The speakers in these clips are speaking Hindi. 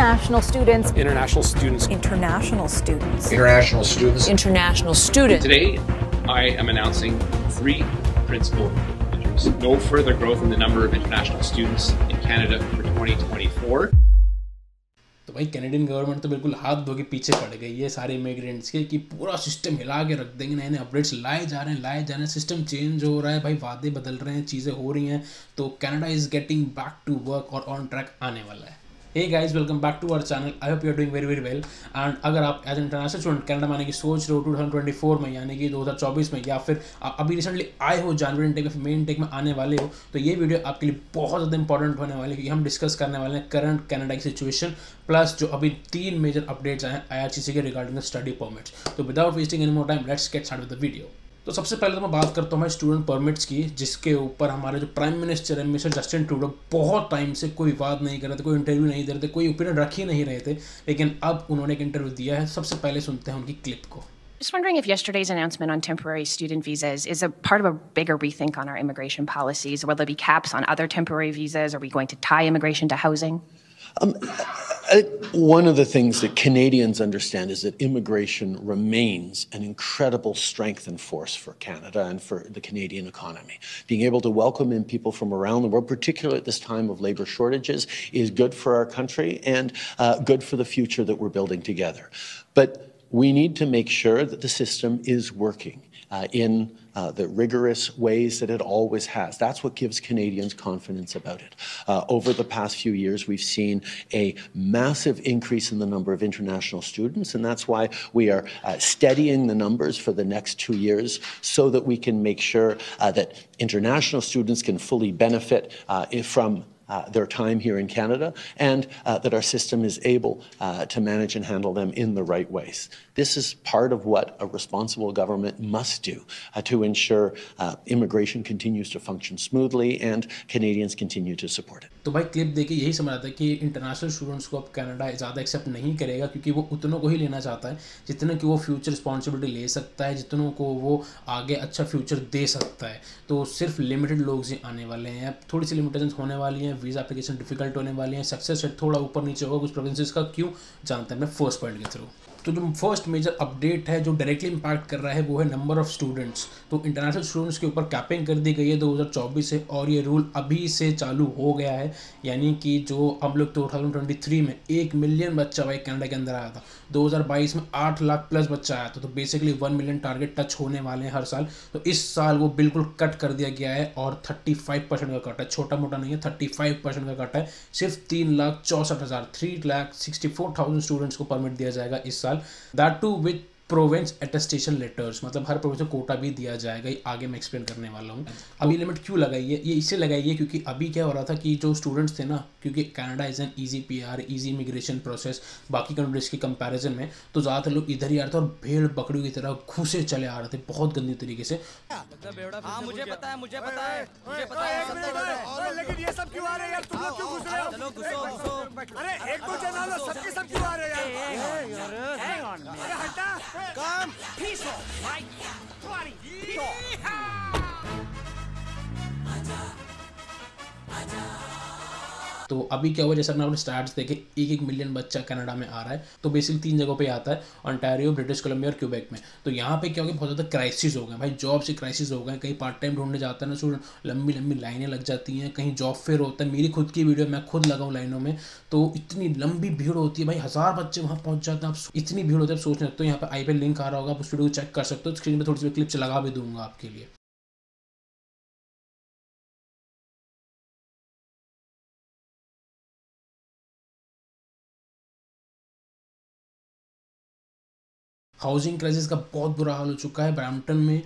international students. International students. International students. International students. International students. Today, I am announcing 3 principal measures. No further growth in the number of international students in Canada for 2024. तो भाई कैनेडियन गवर्नमेंट तो बिल्कुल हाथ धो के पीछे पड़ गई है सारे इमिग्रेंट्स के कि पूरा सिस्टम हिला के रख देंगे, नए नए अपडेट्स लाए जा रहे हैं, सिस्टम चेंज हो रहा है भाई, वादे बदल रहे हैं, चीज़ें हो रही हैं, तो Canada is getting back to work और ऑन ट्रैक आने वाला है। Hey guys, welcome back to our channel. I hope you are doing very very well. And अगर आप एज इंटरनेशनल स्टूडेंट कनाडा में आने की सोच रहे हो 2024 में, यानी कि 2024 में, या फिर आप अभी रिसेंटली आए हो जनवरी इनटेक में, फिर मेन इनटेक में आने वाले हो, तो ये वीडियो आपके लिए बहुत ज़्यादा इंपॉर्टेंट होने वाली है क्योंकि हम डिस्कस करने वाले हैं करंट कनाडा की सिचुएशन प्लस जो अभी 3 मेजर अपडेट्स आए हैं IRCC के रिगार्डिंग द स्टडी परमिट्स। तो without wasting any more time, let's get start with the video. तो सबसे पहले तो मैं बात करता हूँ हमारे स्टूडेंट परमिट्स की, जिसके ऊपर हमारे जो प्राइम मिनिस्टर है मिस्टर जस्टिन ट्रूडो बहुत टाइम से कोई बात नहीं कर रहे थे, कोई इंटरव्यू नहीं दे रहे थे, कोई ओपिनियन रख ही नहीं रहे थे, लेकिन अब उन्होंने एक इंटरव्यू दिया है। सबसे पहले सुनते हैं उनकी क्लिप को। Just wondering if yesterday's announcement on temporary student visas is a part of a bigger rethink on our immigration policies. Will there be caps on other temporary visas? Are we going to tie immigration to housing? One of the things that Canadians understand is that immigration remains an incredible strength and force for Canada and for the Canadian economy. Being able to welcome in people from around the world, particularly at this time of labor shortages, is good for our country and good for the future that we're building together. But we need to make sure that the system is working in the rigorous ways that it always has. That's what gives Canadians confidence about it. Over the past few years, we've seen a massive increase in the number of international students, and that's why we are steadying the numbers for the next 2 years so that we can make sure that international students can fully benefit from their time here in Canada, and that our system is able to manage and handle them in the right ways. This is part of what a responsible government must do to ensure immigration continues to function smoothly and Canadians continue to support it. तो भाई क्लिप देखिए यही समझ आता है कि इंटरनेशनल स्टूडेंट्स को अब कनाडा ज़्यादा एक्सेप्ट नहीं करेगा क्योंकि वो उतनों को ही लेना चाहता है जितने कि वो फ्यूचर रिस्पॉन्सिबिलिटी ले सकता है, जितनों को वो आगे अच्छा फ्यूचर दे सकता है। तो सिर्फ लिमिटेड लोग ही आने वाले हैं, थोड़ी सी लिमिटेशंस होने वाली हैं, वीज़ा एप्लीकेशन डिफिकल्ट होने वाली हैं, सक्सेस रेट थोड़ा ऊपर नीचे होगा कुछ प्रोविंसेस का। क्यों जानते हैं अपने फर्स्ट पॉइंट के थ्रू। तो जो फर्स्ट मेजर अपडेट है जो डायरेक्टली इम्पैक्ट कर रहा है वो है नंबर ऑफ स्टूडेंट्स। तो इंटरनेशनल स्टूडेंट्स के ऊपर कैपिंग कर दी गई है 2024 से, और ये रूल अभी से चालू हो गया है, यानी कि जो हम लोग 2023 में 1 मिलियन बच्चा भाई कनाडा के अंदर आया था, 2022 में 8 लाख प्लस बच्चा आया था, तो बेसिकली 1 मिलियन टारगेट टच होने वाले हैं हर साल। तो इस साल वो बिल्कुल कट कर दिया गया है और 35% का कट है, छोटा मोटा नहीं है, 35% का कट है। सिर्फ 3,64,000 स्टूडेंट्स को परमिट दिया जाएगा इस साल, that too with province attestation letters, मतलब हर प्रोविंस को कोटा भी दिया जाएगा। ये आगे मैं एक्सप्लेन करने वाला हूँ। अभी लिमिट क्यों लगाई है, ये इससे लगाई है क्योंकि अभी क्या हो रहा था कि जो स्टूडेंट्स थे ना, क्योंकि Canada is an easy PR, easy immigration process बाकी कंट्रीज के कंपैरिजन में, तो ज़्यादातर लोग इधर ही आ रहे थे और भेड़ बकरियों की तरह घुसे चले आ रहे थे बहुत गंदी तरीके से। मुझे पता है लेकिन ये सब क्यों आ रहे हैं यार, तुम लोग क्यों घुस रहे हो? चलो घुसो। अरे एक दो जना लो, सबके सब क्यों आ रहे हैं यार? अरे हटा काम पीसो भाई तुम्हारी तो अभी क्या हुआ, जैसे अपने आपने स्टैट्स देखे, 1 मिलियन बच्चा कनाडा में आ रहा है, तो बेसिकली 3 जगहों पे आता है, ओंटारियो, ब्रिटिश कोलंबिया और क्यूबेक में। तो यहाँ पे क्या हो गया, बहुत ज़्यादा क्राइसिस हो गए भाई, जॉब से क्राइसिस हो गए, कहीं पार्ट टाइम ढूंढने जाता है ना स्टूडेंट, लंबी लंबी लाइनें लग जाती हैं, कहीं जॉब फेयर होता है। मेरी खुद की वीडियो, मैं खुद लगा हूँ लाइनों में, तो इतनी लंबी भीड़ होती है भाई, 1000 बच्चे वहाँ पहुँच जाते हैं। आप इतनी भीड़ होती है, आप सोच सकते हो। यहाँ पे आई पे लिंक आ रहा होगा, आप उस वीडियो को चेक कर सकते हो, स्क्रीन पर थोड़ी सी क्लिप्स लगा भी दूंगा आपके लिए। हाउसिंग क्राइसिस का बहुत बुरा हाल हो चुका है। ब्रैम्पटन में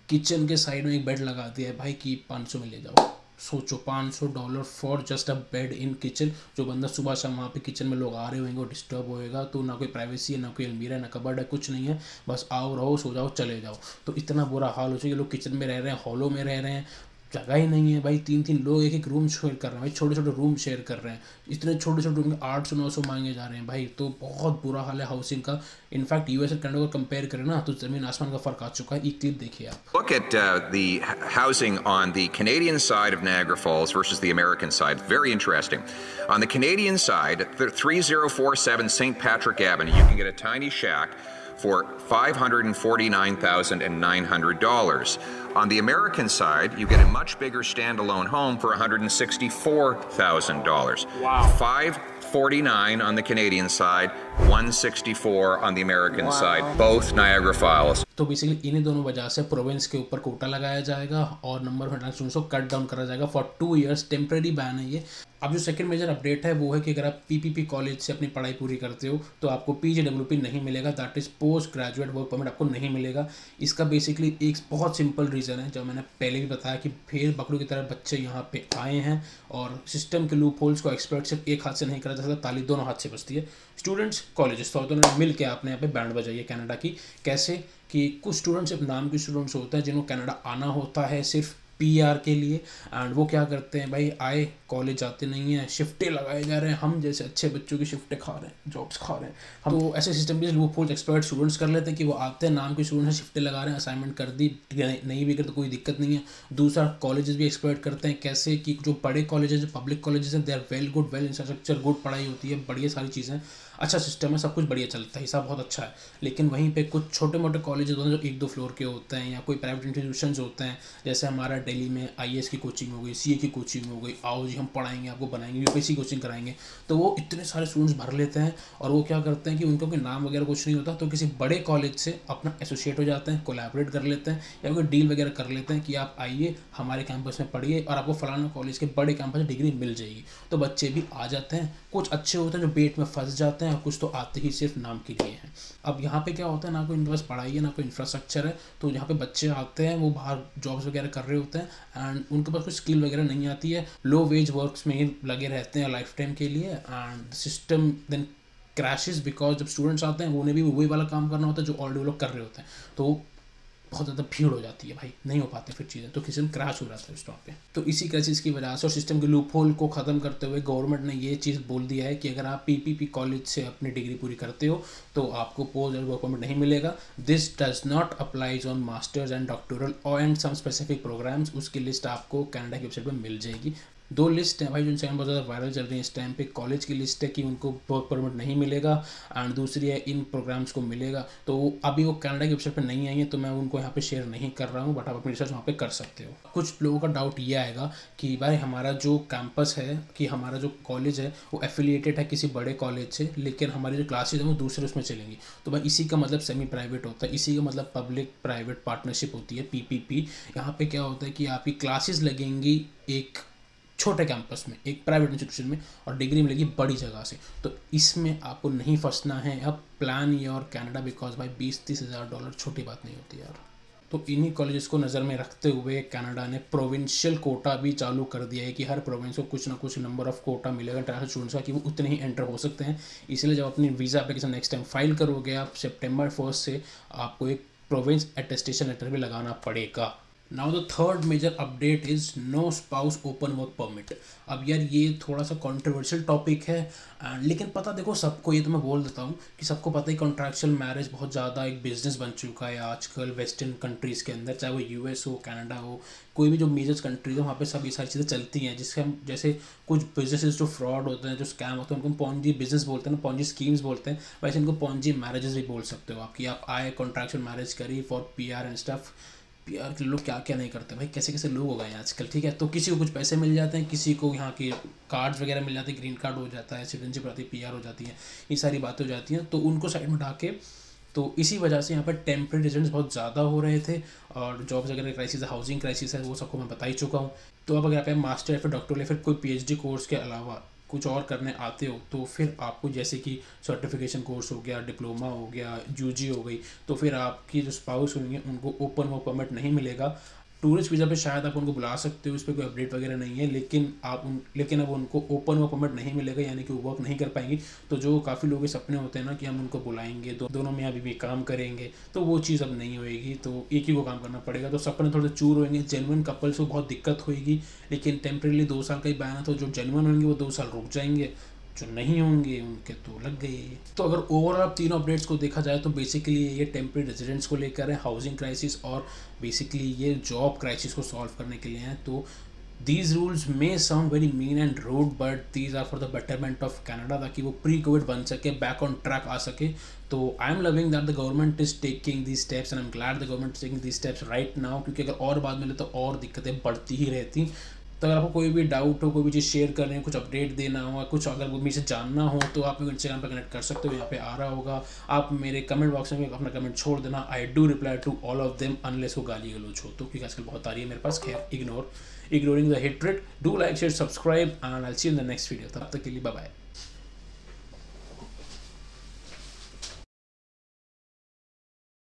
किचन के साइड में एक बेड लगा दिया है भाई कि 500 में ले जाओ। सोचो $500 for just a bed in kitchen. जो बंदा सुबह शाम वहाँ पे किचन में लोग आ रहे होंगे वो डिस्टर्ब होएगा, तो ना कोई प्राइवेसी है, ना कोई अलमीरा है, ना कबर्ड है, कुछ नहीं है, बस आओ रहो सो जाओ चले जाओ। तो इतना बुरा हाल हो चुका है, लोग किचन में रह रहे हैं, हॉलों में रह रहे हैं, जगह ही नहीं है भाई, 3-3 लोग एक रूम शेयर कर रहे हैं भाई, छोटे-छोटे रूम शेयर कर रहे हैं, इतने छोटे-छोटे रूम के 800-900 मांगे जा रहे हैं भाई, तो बहुत बुरा हाल है हाउसिंग का। इनफैक्ट यूएस और कनाडा को कंपेयर करें ना तो ज़मीन आसमान का फ़र्क आ चुका है। एक क्लिप देखिए आप। Look at the housing on the Canadian side of Niagara Falls versus the American side. Very interesting. On the Canadian side, 3047 St. Patrick Avenue, you can get a tiny shack for $549,900. On the American side, you get a much bigger standalone home for $164,000. Wow. $549 on the Canadian side, $164 on the American side, both Niagara Falls. तो बेसिकली इन्हीं दोनों वजह से प्रोविंस के ऊपर कोटा लगाया जाएगा और नंबर ऑफ इंटरनेशनल स्टूडेंट्स को कट डाउन करा जाएगा फॉर 2 years। टेम्प्रेरी बैन है ये। अब जो सेकंड मेजर अपडेट है वो है कि अगर आप पीपीपी कॉलेज से अपनी पढ़ाई पूरी करते हो तो आपको पीजीडब्ल्यूपी नहीं मिलेगा, that is post graduate work permit आपको नहीं मिलेगा। इसका बेसिकली एक बहुत सिंपल रीज़न है, जो मैंने पहले भी बताया कि भेड़ बकरों की तरह बच्चे यहाँ पे आए हैं और सिस्टम के लूप होल्स को एक्सप्लॉइट सिर्फ एक हाथ से नहीं करा जा सकता, ताली दोनों हाथ से बजती है। स्टूडेंट्स कॉलेजेस तो दोनों मिल के आपने यहाँ पे बैंड बजाई है कनाडा की। कैसे कि कुछ स्टूडेंट्स सिर्फ नाम के स्टूडेंट्स होते हैं जिनको कनाडा आना होता है सिर्फ पीआर के लिए, एंड वो क्या करते हैं भाई, आए कॉलेज जाते नहीं हैं, शिफ्टें लगाए जा रहे हैं, हम जैसे अच्छे बच्चों की शिफ्टें खा रहे हैं, जॉब्स खा रहे हैं हम। तो ऐसे सिस्टम भी लूप होल्स एक्सपर्ट स्टूडेंट्स कर लेते हैं कि वो आते हैं नाम के स्टूडेंट्स हैं, शिफ्टें लगा रहे हैं, असाइनमेंट कर दी, नहीं भी कर तो कोई दिक्कत नहीं है। दूसरा कॉलेजेस भी एक्सपर्ट करते हैं, कैसे कि जो बड़े कॉलेजेस हैं, पब्लिक कॉलेजेस हैं, they are well good, well infrastructure, good पढ़ाई होती है, बढ़िया सारी चीज़ें, अच्छा सिस्टम है, सब कुछ बढ़िया चलता है, हिसाब बहुत अच्छा है। लेकिन वहीं पे कुछ छोटे मोटे कॉलेजेस होते हैं जो 1-2 फ्लोर के होते हैं, या कोई प्राइवेट इंस्टीट्यूशंस होते हैं, जैसे हमारा दिल्ली में आईएएस की कोचिंग हो गई, सीए की कोचिंग हो गई, आओ जी हम पढ़ाएंगे आपको, बनाएंगे यूपीएससी कोचिंग कराएंगे, तो वो इतने सारे स्टूडेंट्स भर लेते हैं और वो क्या करते हैं कि उनको कोई नाम वगैरह कुछ नहीं होता, तो किसी बड़े कॉलेज से अपना एसोसिएट हो जाते हैं, कोलैबोरेट कर लेते हैं या कोई डील वगैरह कर लेते हैं कि आप आइए हमारे कैंपस में पढ़िए और आपको फलाना कॉलेज के बड़े कैंपस में डिग्री मिल जाएगी। तो बच्चे भी आ जाते हैं, कुछ अच्छे होते हैं जो पेट में फंस जाते हैं और कुछ तो आते ही सिर्फ नाम के लिए हैं। अब यहाँ पे क्या होता है, ना कोई इनके पास पढ़ाई है ना कोई इंफ्रास्ट्रक्चर है, तो यहाँ पे बच्चे आते हैं, वो बाहर जॉब्स वगैरह कर रहे होते हैं एंड उनके पास कोई स्किल वगैरह नहीं आती है, लो वेज वर्क्स में ही लगे रहते हैं लाइफ टाइम के लिए, and system then crashes because जब स्टूडेंट्स आते हैं उन्हें भी वही वाला काम करना होता है जो ऑलरेडी वो लोग कर रहे होते हैं, तो बहुत ज़्यादा भीड़ हो जाती है भाई, नहीं हो पाते फिर चीज़ें, तो किसी दिन क्रैश हो जाता है स्टॉप पे। तो इसी क्राइसिस की वजह से और सिस्टम के लूप होल को ख़त्म करते हुए गवर्नमेंट ने ये चीज़ बोल दिया है कि अगर आप पीपीपी कॉलेज से अपनी डिग्री पूरी करते हो तो आपको पोस्ट वर्क परमिट नहीं मिलेगा। This does not applies on masters and doctoral और एंड सम स्पेसिफिक प्रोग्राम्स। उसकी लिस्ट आपको कनाडा की वेबसाइट पर मिल जाएगी। 2 लिस्ट हैं भाई जो इंस्टाग्राम बहुत ज़्यादा वायरल चल रही है इस टाइम पे। कॉलेज की लिस्ट है कि उनको वर्क परमिट नहीं मिलेगा एंड दूसरी है इन प्रोग्राम्स को मिलेगा। तो अभी वो कनाडा की वेबसाइट पे नहीं आई है तो मैं उनको यहाँ पे शेयर नहीं कर रहा हूँ, बट आप अपनी रिसर्च वहाँ पे कर सकते हो। कुछ लोगों का डाउट ये आएगा कि भाई हमारा जो कैंपस है कि हमारा जो कॉलेज है वो एफिलिएटेड है किसी बड़े कॉलेज से, लेकिन हमारी जो क्लासेज हैं वो दूसरे उसमें चलेंगी। तो भाई इसी का मतलब सेमी प्राइवेट होता है, इसी का मतलब पब्लिक प्राइवेट पार्टनरशिप होती है पीपीपी। यहाँ पे क्या होता है कि आपकी क्लासेस लगेंगी एक छोटे कैंपस में, एक प्राइवेट इंस्टीट्यूशन में, और डिग्री मिलेगी बड़ी जगह से। तो इसमें आपको नहीं फंसना है। अब प्लान योर कनाडा बिकॉज भाई $20-30 हज़ार डॉलर छोटी बात नहीं होती यार। तो इन्हीं कॉलेजेस को नज़र में रखते हुए कनाडा ने प्रोविंशियल कोटा भी चालू कर दिया है कि हर प्रोविंस को कुछ ना कुछ नंबर ऑफ कोटा मिलेगा इंटरनेशनल स्टूडेंट्स का कि वो उतने ही एंटर हो सकते हैं। इसलिए जब अपनी visa application next time file करोगे आप सितंबर 1 से आपको एक प्रोविंस अटेस्टेशन लेटर भी लगाना पड़ेगा। Now the third major update is no spouse open work permit. अब यार ये थोड़ा सा कंट्रोवर्शियल टॉपिक है, लेकिन पता देखो सबको, ये तो मैं बोल देता हूँ कि सबको पता है कॉन्ट्रैक्चुअल मैरिज बहुत ज़्यादा एक बिजनेस बन चुका है आजकल वेस्टर्न कंट्रीज़ के अंदर, चाहे वो यूएस हो, कनाडा हो, कोई भी जो मेजर कंट्रीज हो वहाँ पे सब ये सारी चीज़ें चलती हैं। जिससे हम जैसे कुछ बिजनेसेस जो फ्रॉड होते हैं, जो स्कैम होते हैं, उनको पॉन्जी बिजनेस बोलते हैं ना, पॉन्जी स्कीम्स बोलते हैं, वैसे इनको पॉन्जी मैरिजेस भी बोल सकते हो आप कि आप आए कॉन्ट्रैक्चुअल मैरिज करी for PR and stuff. PR के लोग क्या क्या नहीं करते भाई, कैसे कैसे लोग हो गए हैं आजकल, ठीक है। तो किसी को कुछ पैसे मिल जाते हैं, किसी को यहाँ के कार्ड्स वगैरह मिल जाते हैं, ग्रीन कार्ड हो जाता है, सिटीजनशिप आती है, पीआर हो जाती है, ये सारी बातें हो जाती हैं। तो उनको साइड में हटा के, तो इसी वजह से यहाँ पर टेम्परेरी रेजिडेंट्स बहुत ज़्यादा हो रहे थे और जॉब्स वगैरह क्राइसिस है, हाउसिंग क्राइसिस है, वो सबको मैं बता ही चुका हूँ। तो अब अगर आप मास्टर या फिर डॉक्टर या फिर कोई पीएचडी कोर्स के अलावा कुछ और करने आते हो तो फिर आपको जैसे कि सर्टिफिकेशन कोर्स हो गया, डिप्लोमा हो गया, यूजी हो गई, तो फिर आपकी जो स्पाउस होंगे उनको ओपन वर्क परमिट नहीं मिलेगा टूरिस्ट वीज़ा पे शायद आप उनको बुला सकते हो, इस पर कोई अपडेट वगैरह नहीं है, लेकिन अब उनको ओपन वर्क परमिट नहीं मिलेगा, यानी कि वो वर्क नहीं कर पाएंगी। तो जो काफ़ी लोगों के सपने होते हैं ना कि हम उनको बुलाएंगे, दोनों में अभी भी काम करेंगे, तो वो चीज़ अब नहीं होएगी, तो एक ही को काम करना पड़ेगा। तो सपने थोड़े चूर होंगे, जेन्युइन कपल्स को बहुत दिक्कत होएगी, लेकिन टेम्परेली 2 साल का ही बैन है, तो जो जेन्युइन होंगे वो 2 साल रुक जाएंगे, जो नहीं होंगे उनके तो लग गए। तो अगर ओवरऑल तीनों अपडेट्स को देखा जाए तो बेसिकली ये टेम्परेरी रेजिडेंट्स को लेकर है, हाउसिंग क्राइसिस और बेसिकली ये जॉब क्राइसिस को सॉल्व करने के लिए हैं। तो these rules may sound very mean and rude, but these are for the betterment of Canada, ताकि वो प्री कोविड बन सके, बैक ऑन ट्रैक आ सके। तो I am loving that the government is taking these steps and I'm glad the government is taking these steps right now, क्योंकि अगर और बाद में ले तो और दिक्कतें बढ़ती ही रहती। तो अगर आपको कोई भी डाउट हो, कोई भी चीज़ शेयर करनी हो, कुछ अपडेट देना हो, कुछ अगर वो मुझसे जानना हो, तो आप मेरे इंस्टाग्राम पर कनेक्ट कर सकते हो, यहाँ पे आ रहा होगा। आप मेरे कमेंट बॉक्स में अपना कमेंट छोड़ देना, I do reply to all of them unless वो गाली गलौज हो, तो क्योंकि आजकल बहुत आ रही है मेरे पास। खैर, ignoring the hatred, do like, share, subscribe and I'll see you in the next video. तब तक के लिए बाय बाय।